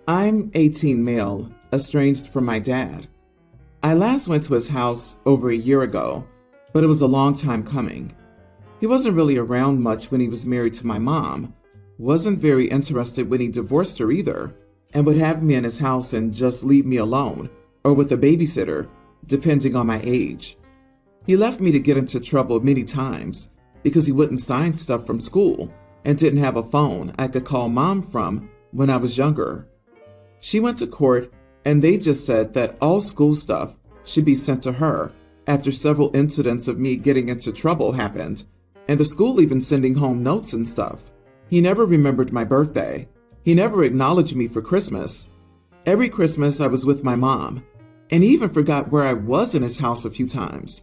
I'm 18 male, estranged from my dad. I last went to his house over a year ago, but it was a long time coming. He wasn't really around much when he was married to my mom, wasn't very interested when he divorced her either, and would have me in his house and just leave me alone, or with a babysitter, depending on my age. He left me to get into trouble many times because he wouldn't sign stuff from school and didn't have a phone I could call mom from when I was younger. She went to court and they just said that all school stuff should be sent to her after several incidents of me getting into trouble happened, and the school even sending home notes and stuff. He never remembered my birthday. He never acknowledged me for Christmas. Every Christmas I was with my mom, and he even forgot where I was in his house a few times.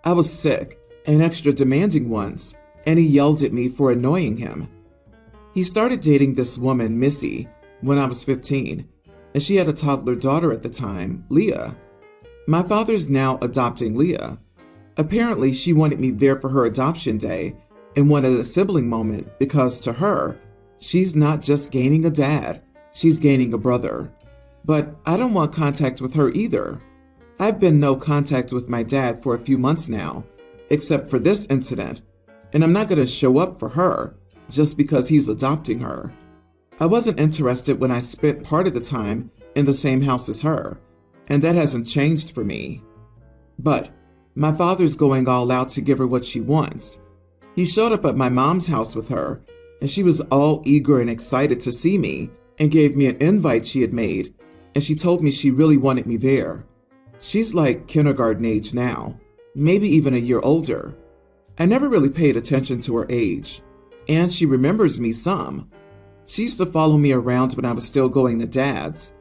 I was sick and extra demanding once, and he yelled at me for annoying him. He started dating this woman, Missy, when I was 15, and she had a toddler daughter at the time, Leah. My father's now adopting Leah. Apparently, she wanted me there for her adoption day and wanted a sibling moment because to her, she's not just gaining a dad, she's gaining a brother. But I don't want contact with her either. I've been no contact with my dad for a few months now, except for this incident, and I'm not going to show up for her just because he's adopting her. I wasn't interested when I spent part of the time in the same house as her, and that hasn't changed for me. But my father's going all out to give her what she wants. He showed up at my mom's house with her, and she was all eager and excited to see me and gave me an invite she had made, and she told me she really wanted me there. She's like kindergarten age now, maybe even a year older. I never really paid attention to her age, and she remembers me some. She used to follow me around when I was still going to Dad's,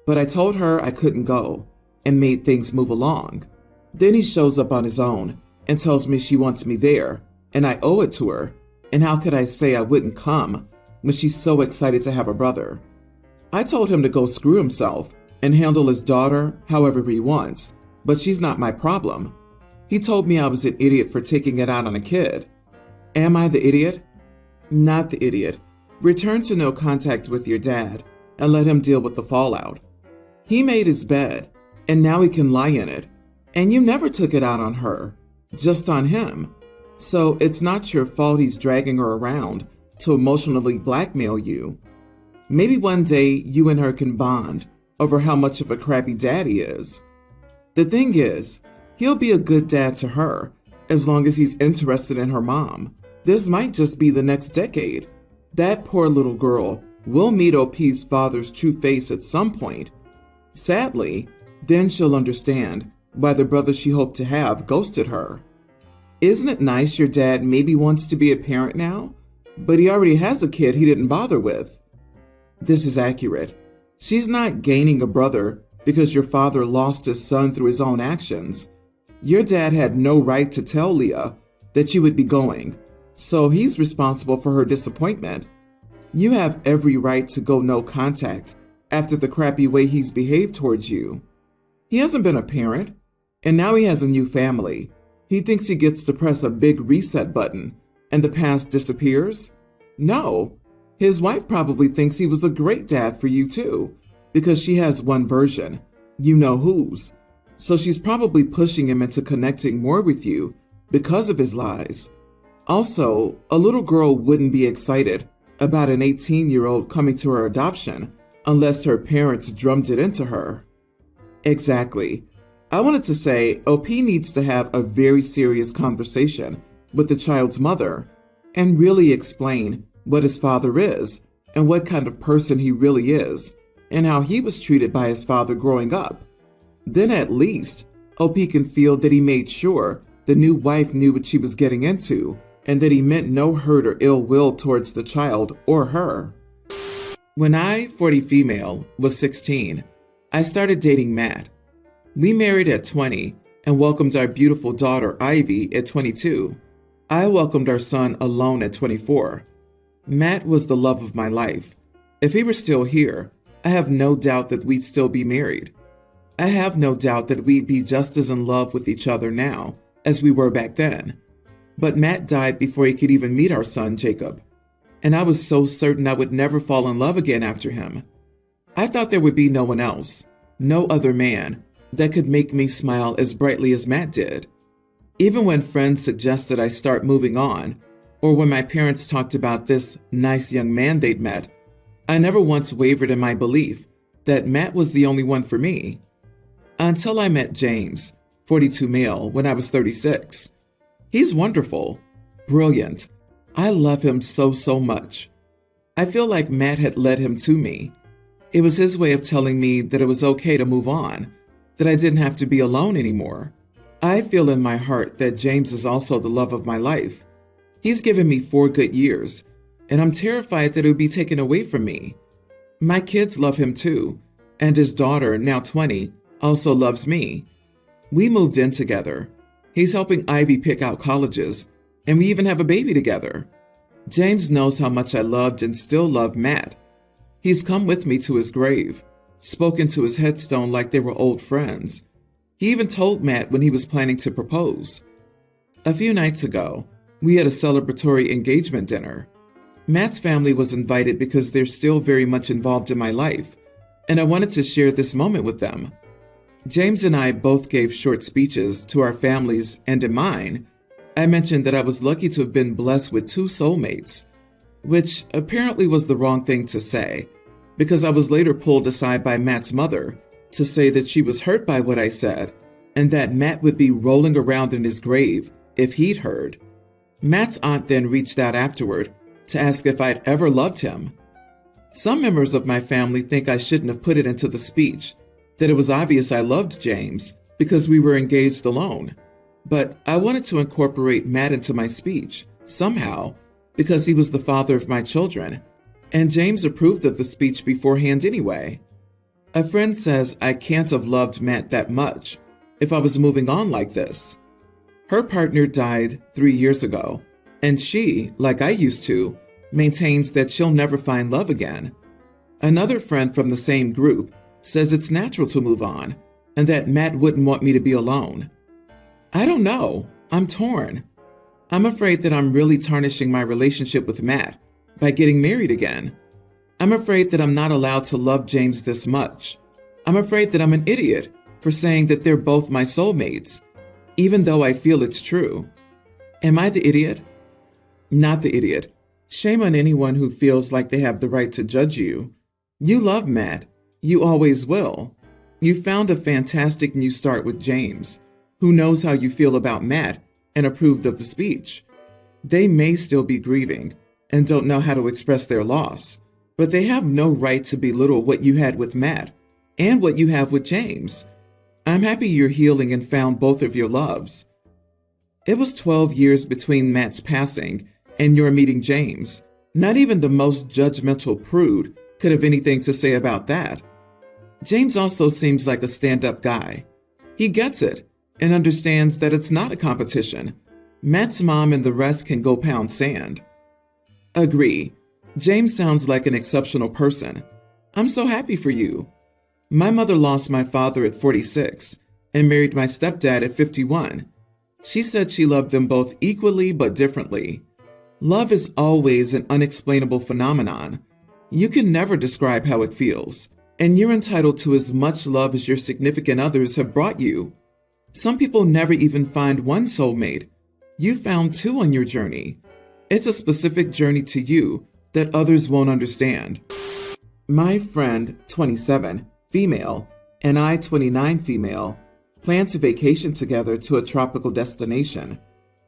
but I told her I couldn't go and made things move along. Then he shows up on his own and tells me she wants me there, and I owe it to her, and how could I say I wouldn't come when she's so excited to have a brother? I told him to go screw himself and handle his daughter however he wants, but she's not my problem. He told me I was an idiot for taking it out on a kid. Am I the idiot? Not the idiot. Return to no contact with your dad and let him deal with the fallout. He made his bed, and now he can lie in it. And you never took it out on her, just on him. So it's not your fault he's dragging her around to emotionally blackmail you. Maybe one day you and her can bond over how much of a crappy dad he is. The thing is, he'll be a good dad to her as long as he's interested in her mom. This might just be the next decade. That poor little girl will meet OP's father's true face at some point. Sadly, then she'll understand why the brother she hoped to have ghosted her. Isn't it nice your dad maybe wants to be a parent now, but he already has a kid he didn't bother with? This is accurate. She's not gaining a brother because your father lost his son through his own actions. Your dad had no right to tell Leah that you would be going, so he's responsible for her disappointment. You have every right to go no contact after the crappy way he's behaved towards you. He hasn't been a parent, and now he has a new family. He thinks he gets to press a big reset button and the past disappears? No. His wife probably thinks he was a great dad for you too, because she has one version, you know whose. So she's probably pushing him into connecting more with you because of his lies. Also, a little girl wouldn't be excited about an 18-year-old coming to her adoption unless her parents drummed it into her. Exactly. I wanted to say OP needs to have a very serious conversation with the child's mother and really explain what his father is and what kind of person he really is and how he was treated by his father growing up. Then at least OP can feel that he made sure the new wife knew what she was getting into and that he meant no hurt or ill will towards the child or her. When I, 40 female, was 16, I started dating Matt. We married at 20 and welcomed our beautiful daughter Ivy at 22. I welcomed our son alone at 24. Matt was the love of my life. If he were still here, I have no doubt that we'd still be married. I have no doubt that we'd be just as in love with each other now as we were back then. But Matt died before he could even meet our son, Jacob. And I was so certain I would never fall in love again after him. I thought there would be no one else, no other man, that could make me smile as brightly as Matt did. Even when friends suggested I start moving on, or when my parents talked about this nice young man they'd met, I never once wavered in my belief that Matt was the only one for me. Until I met James, 42 male, when I was 36. He's wonderful, brilliant. I love him so much. I feel like Matt had led him to me. It was his way of telling me that it was okay to move on, that I didn't have to be alone anymore. I feel in my heart that James is also the love of my life. He's given me 4 good years, and I'm terrified that it would be taken away from me. My kids love him too, and his daughter, now 20, also loves me. We moved in together. He's helping Ivy pick out colleges, and we even have a baby together. James knows how much I loved and still love Matt. He's come with me to his grave, spoken to his headstone like they were old friends. He even told Matt when he was planning to propose. A few nights ago, we had a celebratory engagement dinner. Matt's family was invited because they're still very much involved in my life, and I wanted to share this moment with them. James and I both gave short speeches to our families, and in mine, I mentioned that I was lucky to have been blessed with 2 soulmates, which apparently was the wrong thing to say, because I was later pulled aside by Matt's mother to say that she was hurt by what I said, and that Matt would be rolling around in his grave if he'd heard. Matt's aunt then reached out afterward to ask if I'd ever loved him. Some members of my family think I shouldn't have put it into the speech, that it was obvious I loved James because we were engaged alone. But I wanted to incorporate Matt into my speech, somehow, because he was the father of my children, and James approved of the speech beforehand anyway. A friend says I can't have loved Matt that much if I was moving on like this. Her partner died 3 years ago, and she, like I used to, maintains that she'll never find love again. Another friend from the same group says it's natural to move on, and that Matt wouldn't want me to be alone. I don't know. I'm torn. I'm afraid that I'm really tarnishing my relationship with Matt by getting married again. I'm afraid that I'm not allowed to love James this much. I'm afraid that I'm an idiot for saying that they're both my soulmates, even though I feel it's true. Am I the idiot? Not the idiot. Shame on anyone who feels like they have the right to judge you. You love Matt. You always will. You found a fantastic new start with James, who knows how you feel about Matt and approved of the speech. They may still be grieving and don't know how to express their loss, but they have no right to belittle what you had with Matt and what you have with James. I'm happy you're healing and found both of your loves. It was 12 years between Matt's passing and your meeting James. Not even the most judgmental prude could have anything to say about that. James also seems like a stand-up guy. He gets it and understands that it's not a competition. Matt's mom and the rest can go pound sand. Agree. James sounds like an exceptional person. I'm so happy for you. My mother lost my father at 46 and married my stepdad at 51. She said she loved them both equally but differently. Love is always an unexplainable phenomenon. You can never describe how it feels, and you're entitled to as much love as your significant others have brought you. Some people never even find one soulmate. You found 2 on your journey. It's a specific journey to you that others won't understand. My friend, 27, female, and I, 29, female, plan to vacation together to a tropical destination.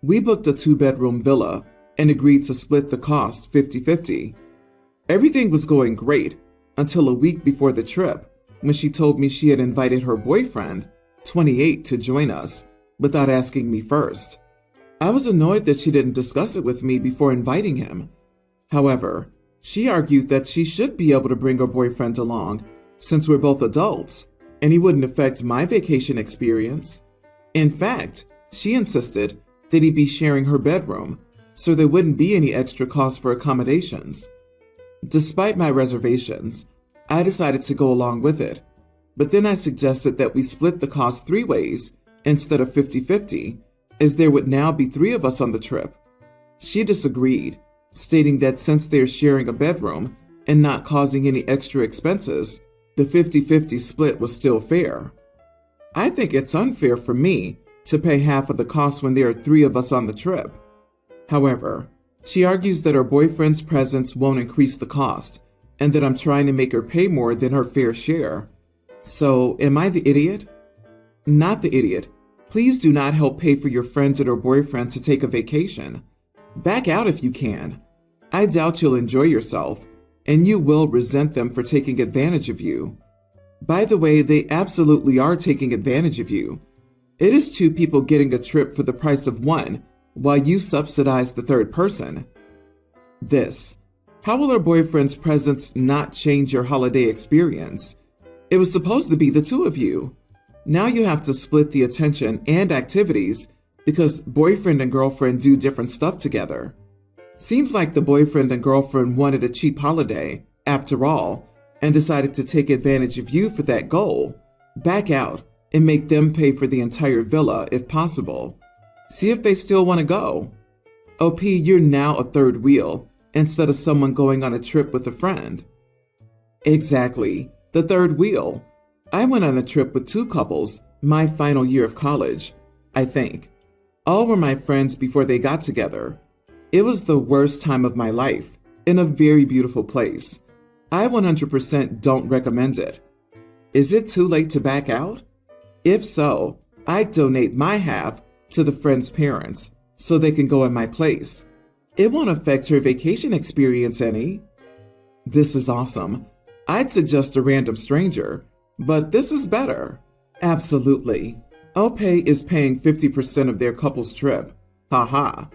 We booked a 2-bedroom villa and agreed to split the cost 50-50. Everything was going great until a week before the trip, when she told me she had invited her boyfriend, 28, to join us without asking me first. I was annoyed that she didn't discuss it with me before inviting him. However, she argued that she should be able to bring her boyfriend along since we're both adults, and he wouldn't affect my vacation experience. In fact, she insisted that he be sharing her bedroom, so there wouldn't be any extra cost for accommodations. Despite my reservations, I decided to go along with it, but then I suggested that we split the cost 3 ways instead of 50-50, as there would now be 3 of us on the trip. She disagreed, stating that since they're sharing a bedroom and not causing any extra expenses, the 50-50 split was still fair. I think it's unfair for me to pay half of the cost when there are 3 of us on the trip. However, she argues that her boyfriend's presence won't increase the cost and that I'm trying to make her pay more than her fair share. So, am I the idiot? Not the idiot. Please do not help pay for your friends and her boyfriend to take a vacation. Back out if you can. I doubt you'll enjoy yourself, and you will resent them for taking advantage of you. By the way, they absolutely are taking advantage of you. It is 2 people getting a trip for the price of 1, while you subsidize the 3rd person. How will her boyfriend's presence not change your holiday experience? It was supposed to be the 2 of you. Now you have to split the attention and activities because boyfriend and girlfriend do different stuff together. Seems like the boyfriend and girlfriend wanted a cheap holiday, after all, and decided to take advantage of you for that goal. Back out and make them pay for the entire villa if possible. See if they still want to go. OP, you're now a 3rd wheel instead of someone going on a trip with a friend. Exactly, the 3rd wheel. I went on a trip with 2 couples my final year of college, I think. All were my friends before they got together. It was the worst time of my life, in a very beautiful place. I 100% don't recommend it. Is it too late to back out? If so, I'd donate my half to the friend's parents so they can go in my place. It won't affect her vacation experience any. This is awesome. I'd suggest a random stranger, but this is better. Absolutely. OP is paying 50% of their couple's trip. Haha.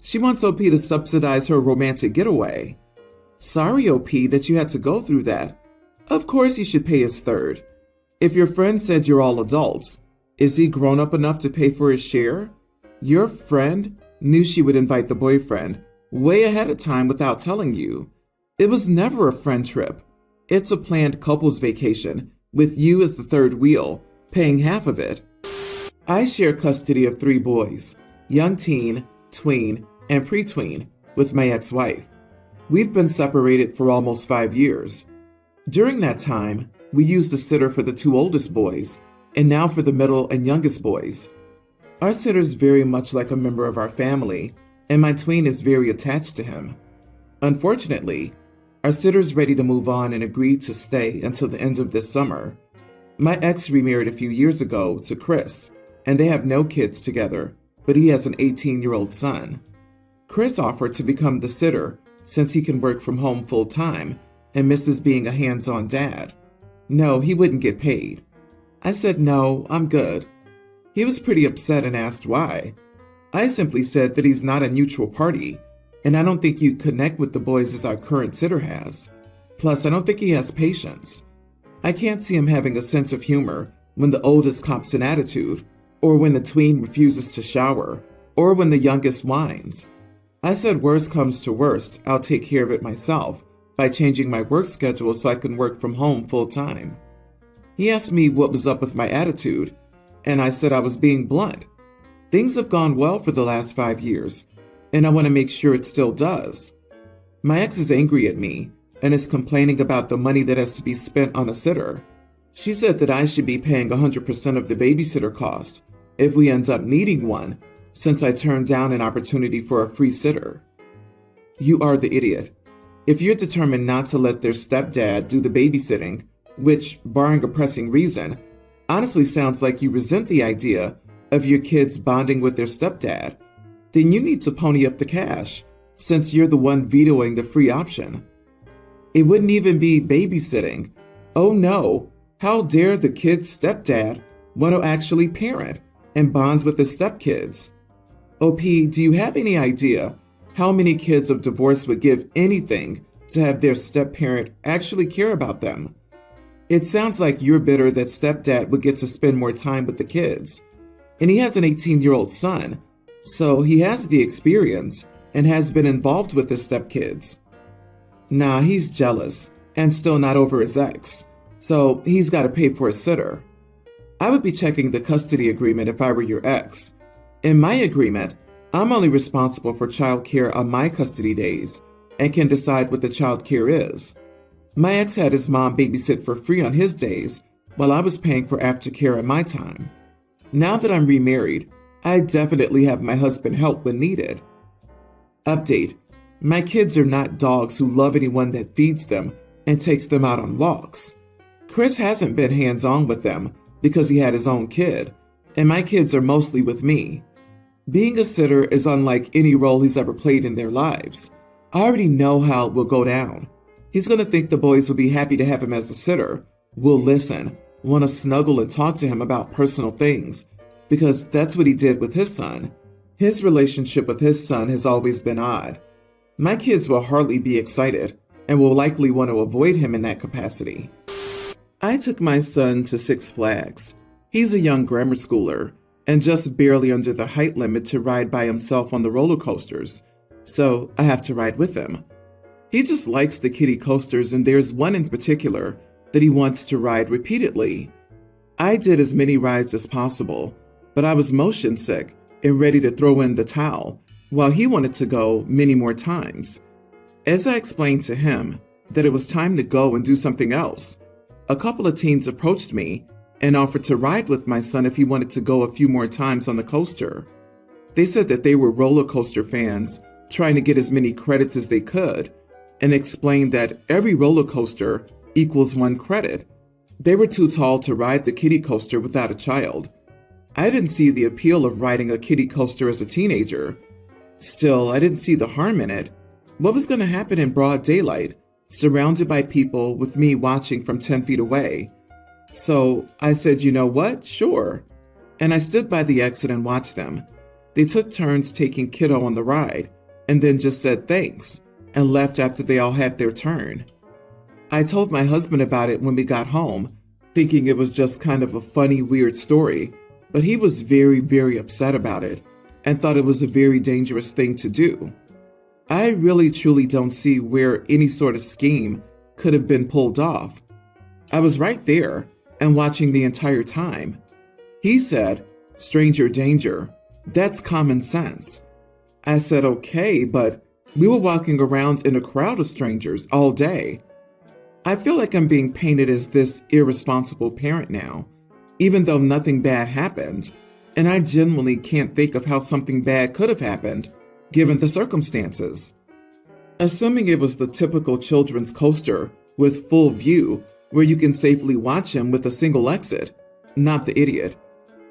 She wants OP to subsidize her romantic getaway. Sorry, OP, that you had to go through that. Of course you should pay his 3rd. If your friend said you're all adults, is he grown up enough to pay for his share? Your friend knew she would invite the boyfriend way ahead of time without telling you. It was never a friend trip. It's a planned couples vacation with you as the 3rd wheel, paying half of it. I share custody of 3 boys, young teen, tween, and pre-tween, with my ex-wife. We've been separated for almost 5 years. During that time, we used a sitter for the 2 oldest boys, and now for the middle and youngest boys. Our sitter's very much like a member of our family, and my tween is very attached to him. Unfortunately, our sitter's ready to move on and agreed to stay until the end of this summer. My ex remarried a few years ago to Chris, and they have no kids together, but he has an 18-year-old son. Chris offered to become the sitter since he can work from home full-time and misses being a hands-on dad. No, he wouldn't get paid. I said, no, I'm good. He was pretty upset and asked why. I simply said that he's not a neutral party, and I don't think you'd connect with the boys as our current sitter has. Plus, I don't think he has patience. I can't see him having a sense of humor when the oldest cops an attitude, or when the tween refuses to shower, or when the youngest whines. I said worst comes to worst, I'll take care of it myself by changing my work schedule so I can work from home full-time. He asked me what was up with my attitude, and I said I was being blunt. Things have gone well for the last 5 years, and I want to make sure it still does. My ex is angry at me and is complaining about the money that has to be spent on a sitter. She said that I should be paying 100% of the babysitter cost if we end up needing one, since I turned down an opportunity for a free sitter. You are the idiot. If you're determined not to let their stepdad do the babysitting, which, barring a pressing reason, honestly sounds like you resent the idea of your kids bonding with their stepdad, then you need to pony up the cash, since you're the one vetoing the free option. It wouldn't even be babysitting. Oh no, how dare the kid's stepdad want to actually parent and bond with the stepkids? OP, do you have any idea how many kids of divorce would give anything to have their step-parent actually care about them? It sounds like you're bitter that stepdad would get to spend more time with the kids. And he has an 18-year-old son, so he has the experience and has been involved with his stepkids. Nah, he's jealous and still not over his ex, so he's got to pay for a sitter. I would be checking the custody agreement if I were your ex. In my agreement, I'm only responsible for child care on my custody days and can decide what the child care is. My ex had his mom babysit for free on his days while I was paying for aftercare on my time. Now that I'm remarried, I definitely have my husband help when needed. Update: my kids are not dogs who love anyone that feeds them and takes them out on walks. Chris hasn't been hands-on with them because he had his own kid, and my kids are mostly with me. Being a sitter is unlike any role he's ever played in their lives. I already know how it will go down. He's going to think the boys will be happy to have him as a sitter, will listen, want to snuggle and talk to him about personal things, because that's what he did with his son. His relationship with his son has always been odd. My kids will hardly be excited and will likely want to avoid him in that capacity. I took my son to Six Flags. He's a young grammar schooler and just barely under the height limit to ride by himself on the roller coasters, so I have to ride with him. He just likes the kiddie coasters, and there's one in particular that he wants to ride repeatedly. I did as many rides as possible, but I was motion sick and ready to throw in the towel, while he wanted to go many more times. As I explained to him that it was time to go and do something else, a couple of teens approached me and offered to ride with my son if he wanted to go a few more times on the coaster. They said that they were roller coaster fans trying to get as many credits as they could, and explained that every roller coaster equals 1 credit. They were too tall to ride the kiddie coaster without a child. I didn't see the appeal of riding a kiddie coaster as a teenager. Still, I didn't see the harm in it. What was going to happen in broad daylight, surrounded by people with me watching from 10 feet away? So I said, you know what? Sure. And I stood by the exit and watched them. They took turns taking kiddo on the ride, and then just said thanks, and left after they all had their turn. I told my husband about it when we got home, thinking it was just kind of a funny, weird story, but he was very, very upset about it, and thought it was a very dangerous thing to do. I really truly don't see where any sort of scheme could have been pulled off. I was right there and watching the entire time. He said, "Stranger danger, that's common sense." I said, okay, but we were walking around in a crowd of strangers all day. I feel like I'm being painted as this irresponsible parent now, even though nothing bad happened, and I genuinely can't think of how something bad could have happened, given the circumstances. Assuming it was the typical children's coaster with full view, where you can safely watch him with a single exit, not the idiot.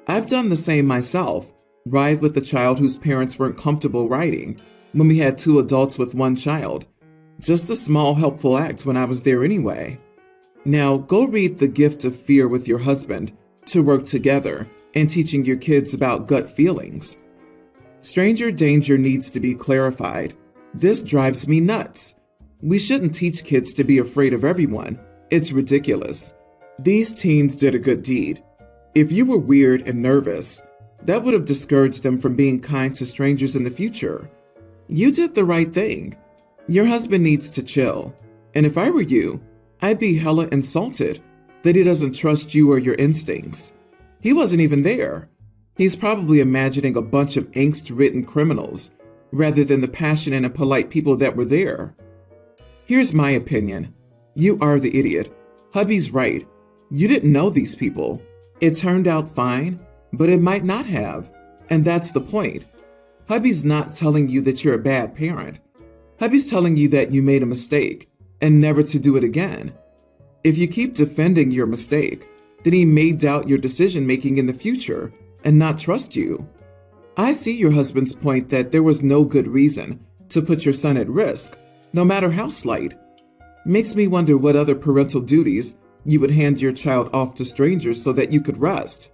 I've done the same myself, ride with a child whose parents weren't comfortable riding, when we had 2 adults with 1 child. Just a small helpful act when I was there anyway. Now go read The Gift of Fear with your husband to work together and teaching your kids about gut feelings. Stranger danger needs to be clarified. This drives me nuts. We shouldn't teach kids to be afraid of everyone. It's ridiculous. These teens did a good deed. If you were weird and nervous, that would have discouraged them from being kind to strangers in the future. You did the right thing. Your husband needs to chill. And if I were you, I'd be hella insulted that he doesn't trust you or your instincts. He wasn't even there. He's probably imagining a bunch of angst-ridden criminals rather than the passionate and polite people that were there. Here's my opinion. You are the idiot. Hubby's right. You didn't know these people. It turned out fine, but it might not have. And that's the point. Hubby's not telling you that you're a bad parent. Hubby's telling you that you made a mistake and never to do it again. If you keep defending your mistake, then he may doubt your decision-making in the future and not trust you. I see your husband's point that there was no good reason to put your son at risk, no matter how slight. Makes me wonder what other parental duties you would hand your child off to strangers so that you could rest.